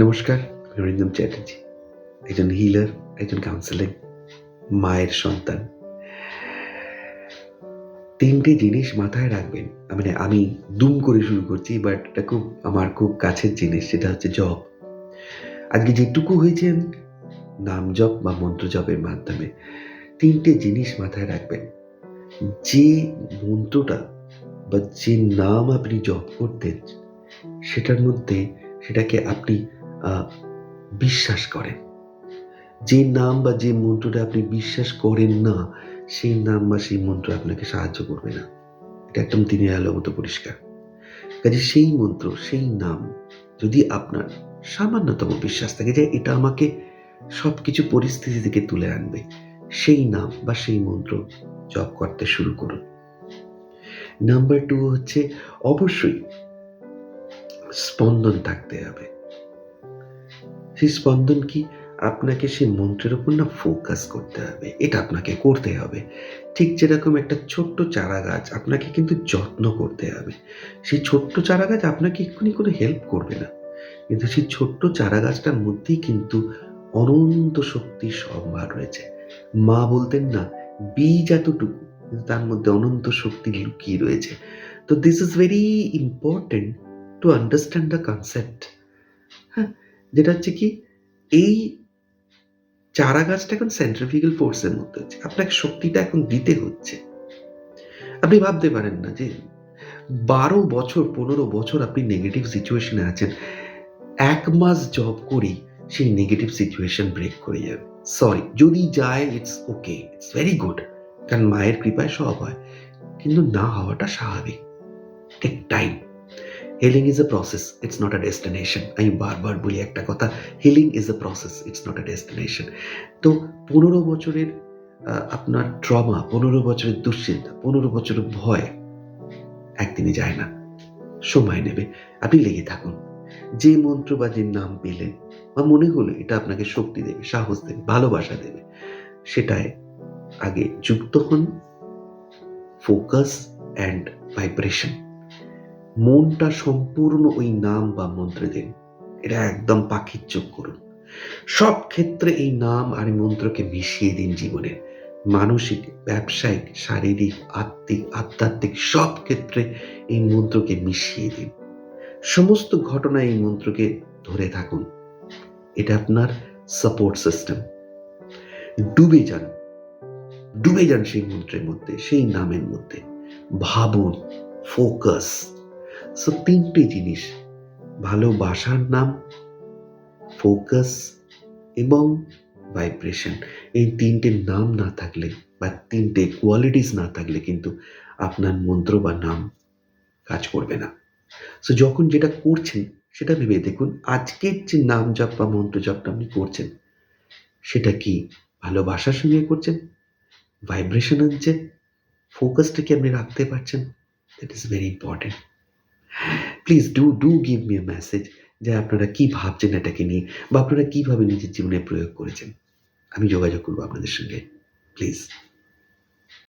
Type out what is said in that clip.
নমস্কার, আমি অরিন্দম চ্যাটার্জি। একজন হিলার, একজন কাউন্সেলিং, মায়ের সন্তান। ৩ টে জিনিস মাথায় রাখবেন। মানে আমি দুম করে শুরু করছি, বাট এটা আমার খুব কাছের জিনিস, সেটা হচ্ছে জপ। আজকে যেটুকু হয়েছেন নাম জপ বা মন্ত্র জপের মাধ্যমে ৩ টে জিনিস মাথায় রাখবেন। যে মন্ত্রটা বা যে নাম আপনি জপ করতেন, সেটার মধ্যে সেটাকে আপনি বিশ্বাস করেন। যে নাম বা যে মন্ত্রটা আপনি বিশ্বাস করেন না, সেই নাম বা সেই মন্ত্র আপনাকে সাহায্য করবে না। এটা একদম দিনের আলোর মতো পরিষ্কার। কাজে সেই মন্ত্র, সেই নাম যদি আপনার সামান্যতম বিশ্বাস থাকে যে এটা আমাকে সবকিছু পরিস্থিতি থেকে তুলে আনবে, সেই নাম বা সেই মন্ত্র জপ করতে শুরু করুন। নাম্বার 2 হচ্ছে অবশ্যই স্পন্দন থাকতে হবে। সেই স্পন্দন কি? আপনাকে সেই মন্ত্রের উপর না ফোকাস করতে হবে। এটা আপনাকে করতে হবে। ঠিক যেরকম একটা ছোট্ট চারাগাছ আপনাকে কিন্তু যত্ন করতে হবে। সেই ছোট্ট চারাগাছ আপনাকে এক্ষুনি কোনো হেল্প করবে না। কিন্তু সেই ছোট্ট চারাগাছটার মধ্যেই কিন্তু অনন্ত শক্তির সম্ভার রয়েছে। মা বলতেন না, বীজ এতটুকু কিন্তু তার মধ্যে অনন্ত শক্তি লুকিয়ে রয়েছে। তো this is very important to understand the concept. হ্যাঁ? যেটা হচ্ছে কি, এই চারাগাছটা এখন সেন্ট্রিফিউগাল ফোর্সের মধ্যে আছে। আপনাকে শক্তিটা এখন দিতে হচ্ছে। আপনি ভাবতে পারেন না যে ১২ বছর ১৫ বছর আপনি নেগেটিভ সিচুয়েশনে আছেন। ১ মাস জব করেই সেই নেগেটিভ সিচুয়েশন ব্রেক করে যাবে। সরি, যদি যায় it's okay, it's very good. কারণ মায়ের কৃপায় সব হয়। কিন্তু না হওয়াটা স্বাভাবিক। Take time. Healing is a process, it's not a destination. আমি বারবার বলি একটা কথা, healing is a process, it's not a destination. তো ১৫ বছরের আপনার ট্রমা, ১৫ বছরের দুশ্চিন্তা, ১৫ বছরের ভয় একদিনে যায় না, সময় নেবে। আপনি লেগে থাকুন। যে মন্ত্র বা যে নাম পেলেন বা মনে হলো এটা আপনাকে শক্তি দেবে, সাহস দেবে, ভালোবাসা দেবে, সেটায় আগে যুক্ত হন। Focus and vibration. মনটা সম্পূর্ণ ওই নাম বা মন্ত্রে দিন। এটা একদম পাখির চোখ করুন। সব ক্ষেত্রে এই নাম আর এই মন্ত্রকে মিশিয়ে দিন জীবনের। মানসিক, ব্যবসায়িক, শারীরিক, আধ্যাত্মিক সব ক্ষেত্রে এই মন্ত্রকে মিশিয়ে দিন। সমস্ত ঘটনায় এই মন্ত্রকে ধরে থাকুন। এটা আপনার সাপোর্ট সিস্টেম। ডুবে যান, ডুবে যান সেই মন্ত্রের মধ্যে, সেই নামের মধ্যে। ভাবুন, ফোকাস। সো ৩ টে জিনিস, ভালোবাসার নাম, ফোকাস এবং ভাইব্রেশন। এই ৩ টে নাম না থাকলে বা ৩ টে কোয়ালিটিস না থাকলে কিন্তু আপনার মন্ত্র বা নাম কাজ করবে না। সো যখন যেটা করছেন সেটা ভেবে দেখুন, আজকের যে নাম জপ বা মন্ত্র জপটা আপনি করছেন, সেটা কি ভালোবাসার সঙ্গে করছেন? ভাইব্রেশন আনছে? ফোকাসটা কি আপনি রাখতে পারছেন? That is very important. Please do give me a message যে আপনারা কি ভাবছেন এটাকে নিয়ে বা আপনারা কিভাবে নিজের জীবনে প্রয়োগ করেছেন। আমি যোগাযোগ করব আপনাদের সঙ্গে। প্লিজ।